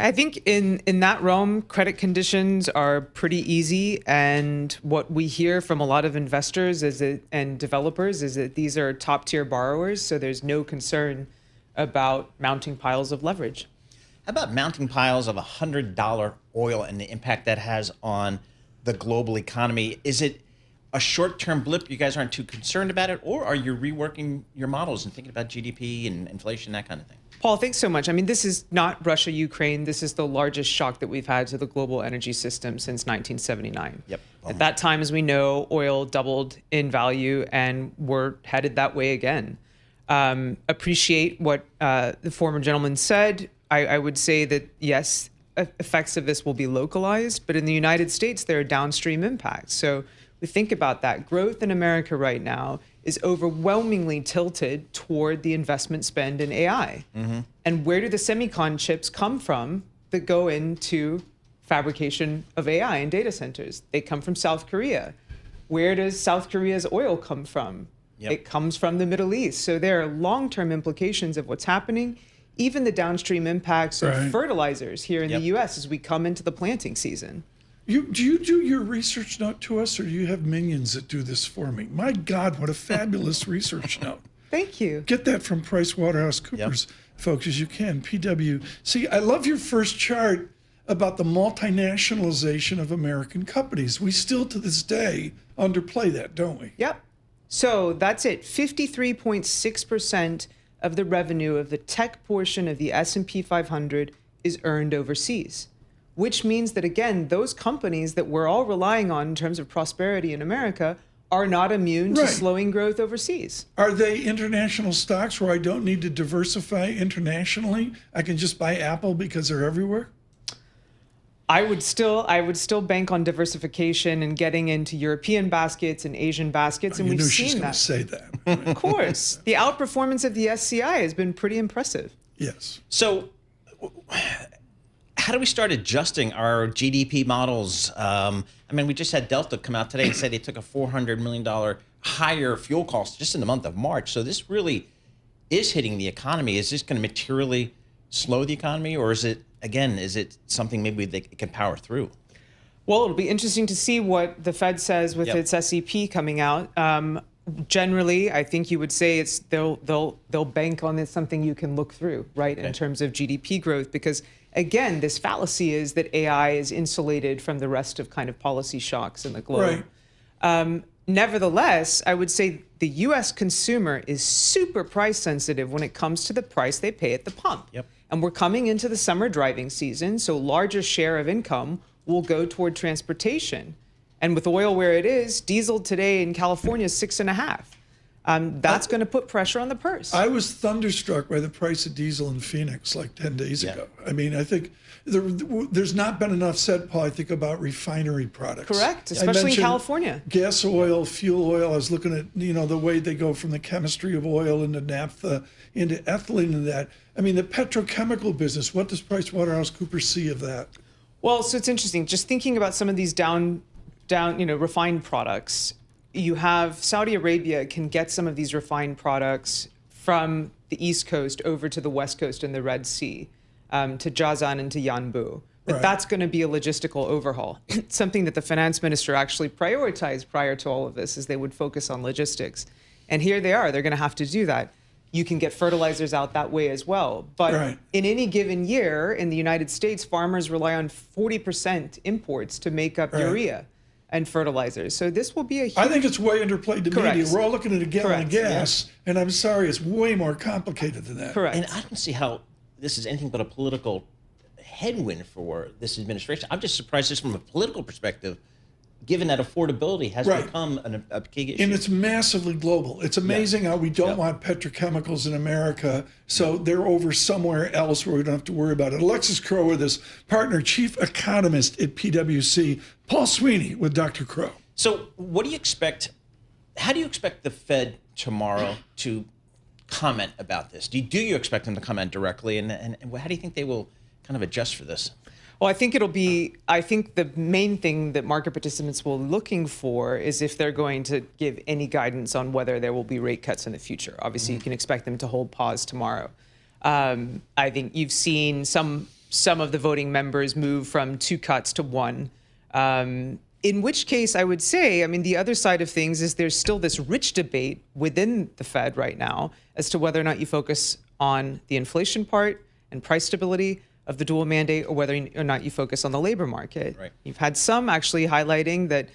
I think in that realm, credit conditions are pretty easy. And what we hear from a lot of investors and developers is that these are top tier borrowers. So there's no concern about mounting piles of leverage. How about mounting piles of $100 oil and the impact that has on the global economy? Is it a short-term blip? You guys aren't too concerned about it, or are you reworking your models and thinking about GDP and inflation, that kind of thing? Paul, thanks so much. I mean, this is not Russia, Ukraine. This is the largest shock that we've had to the global energy system since 1979. Yep. At that time, as we know, oil doubled in value, and we're headed that way again. Appreciate what the former gentleman said. I would say that, yes, effects of this will be localized, but in the United States, there are downstream impacts. So we think about that. Growth in America right now is overwhelmingly tilted toward the investment spend in AI. Mm-hmm. And where do the semicon chips come from that go into fabrication of AI in data centers? They come from South Korea. Where does South Korea's oil come from? Yep. It comes from the Middle East. So there are long-term implications of what's happening, even the downstream impacts of fertilizers here in the U.S. as we come into the planting season. Do you do your research note to us, or do you have minions that do this for me? My God, what a fabulous research note. Thank you. Get that from PricewaterhouseCoopers, folks, as you can. PwC. I love your first chart about the multinationalization of American companies. We still, to this day, underplay that, don't we? Yep. So that's it. 53.6% of the revenue of the tech portion of the S&P 500 is earned overseas, which means that, again, those companies that we're all relying on in terms of prosperity in America are not immune to slowing growth overseas. Are they international stocks where I don't need to diversify internationally? I can just buy Apple because they're everywhere? I would still bank on diversification and getting into European baskets and Asian baskets, and we've seen that. Say that. Of course. The outperformance of the SCI has been pretty impressive. Yes. So how do we start adjusting our GDP models? I mean, we just had Delta come out today and say they took a $400 million higher fuel cost just in the month of March. So this really is hitting the economy. Is this going to materially slow the economy, or is it something maybe they can power through? Well, it'll be interesting to see what the Fed says with its SEP coming out. Generally, I think you would say they'll bank on this, something you can look through, right, in terms of GDP growth, because again, this fallacy is that AI is insulated from the rest of kind of policy shocks in the globe. Right. Nevertheless, I would say the U.S. consumer is super price sensitive when it comes to the price they pay at the pump. Yep. And we're coming into the summer driving season, so larger share of income will go toward transportation. And with oil where it is, diesel today in California is $6.50. That's going to put pressure on the purse. I was thunderstruck by the price of diesel in Phoenix like 10 days ago. I mean, I think there's not been enough said, Paul, I think, about refinery products. Correct, especially in California. Gas oil, fuel oil. I was looking at, the way they go from the chemistry of oil into naphtha, into ethylene and that. I mean, the petrochemical business, what does PricewaterhouseCoopers see of that? Well, so it's interesting. Just thinking about some of these refined products, you have Saudi Arabia can get some of these refined products from the East Coast over to the West Coast in the Red Sea, to Jazan and to Yanbu. But that's going to be a logistical overhaul. Something that the finance minister actually prioritized prior to all of this is they would focus on logistics. And here they are. They're going to have to do that. You can get fertilizers out that way as well. But in any given year in the United States, farmers rely on 40% imports to make up urea and fertilizers. So this will be a huge... I think it's way underplayed to media. We're all looking at a gallon of gas, and I'm sorry, it's way more complicated than that. Correct. And I don't see how this is anything but a political headwind for this administration. I'm just surprised just from a political perspective, given that affordability has become a key issue. And it's massively global. It's amazing how we don't want petrochemicals in America, so they're over somewhere else where we don't have to worry about it. Alexis Crow with us, partner, chief economist at PwC. Paul Sweeney with Dr. Crow. So what do you expect? How do you expect the Fed tomorrow to comment about this? Do you expect them to comment directly? And how do you think they will kind of adjust for this? Well, I think the main thing that market participants will be looking for is if they're going to give any guidance on whether there will be rate cuts in the future. Obviously, you can expect them to hold pause tomorrow. I think you've seen some some of the voting members move from 2 cuts to 1. In which case, I would say, I mean, the other side of things is there's still this rich debate within the Fed right now as to whether or not you focus on the inflation part and price stability of the dual mandate, or whether or not you focus on the labor market. Right. You've had some actually highlighting that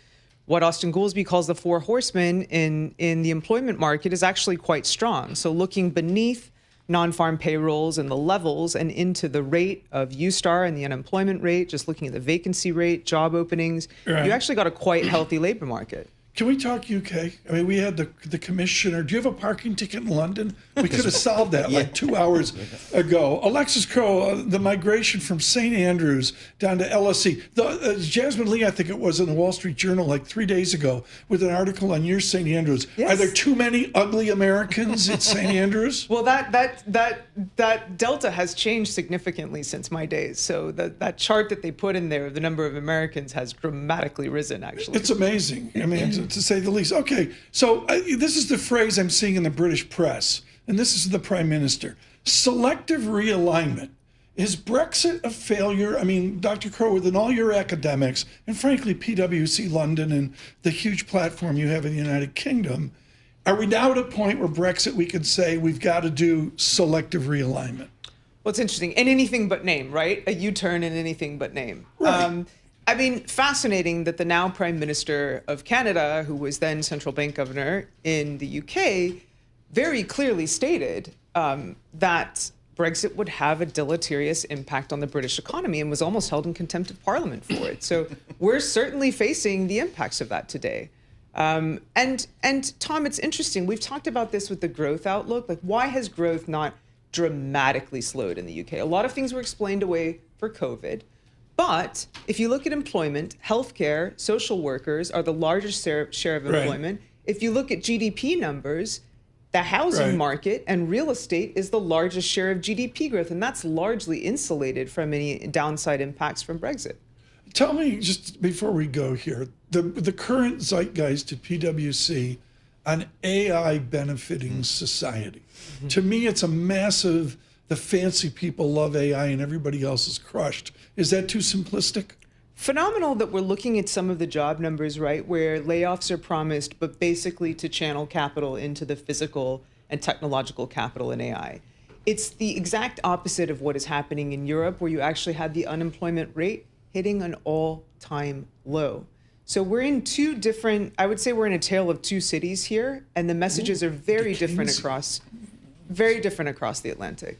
what Austin Goolsbee calls the 4 horsemen in the employment market is actually quite strong. So looking beneath non-farm payrolls and the levels and into the rate of U-Star and the unemployment rate, just looking at the vacancy rate, job openings, right. You actually got a quite healthy labor market. Can we talk UK? I mean, we had the commissioner. Do you have a parking ticket in London? We could have solved that like 2 hours ago. Alexis Crow, the migration from St. Andrews down to LSE. Jasmine Lee, I think it was in the Wall Street Journal like 3 days ago with an article on your St. Andrews. Yes. Are there too many ugly Americans at St. Andrews? Well, that delta has changed significantly since my days. So that chart that they put in there, the number of Americans has dramatically risen, actually. It's amazing. I mean, to say the least. Okay, so this is the phrase I'm seeing in the British press, and this is the Prime Minister. Selective realignment. Is Brexit a failure? I mean, Dr. Crow, within all your academics, and frankly, PwC London and the huge platform you have in the United Kingdom, are we now at a point where Brexit, we could say we've got to do selective realignment? Well, it's interesting. In anything but name, right? A U-turn in anything but name. Right. I mean, fascinating that the now Prime Minister of Canada, who was then central bank governor in the UK, very clearly stated that Brexit would have a deleterious impact on the British economy and was almost held in contempt of Parliament for it. So we're certainly facing the impacts of that today. And Tom, it's interesting. We've talked about this with the growth outlook. Like, why has growth not dramatically slowed in the UK? A lot of things were explained away for COVID. But if you look at employment, healthcare, social workers are the largest share of employment. Right. If you look at GDP numbers, the housing market and real estate is the largest share of GDP growth, and that's largely insulated from any downside impacts from Brexit. Tell me, just before we go here, the current zeitgeist at PwC on AI benefiting society. Mm-hmm. To me, it's a massive, the fancy people love AI and everybody else is crushed. Is that too simplistic? Phenomenal that we're looking at some of the job numbers, right, where layoffs are promised, but basically to channel capital into the physical and technological capital in AI. It's the exact opposite of what is happening in Europe, where you actually had the unemployment rate hitting an all-time low. So we're in two different, I would say we're in a tale of two cities here, and the messages are very different across the Atlantic.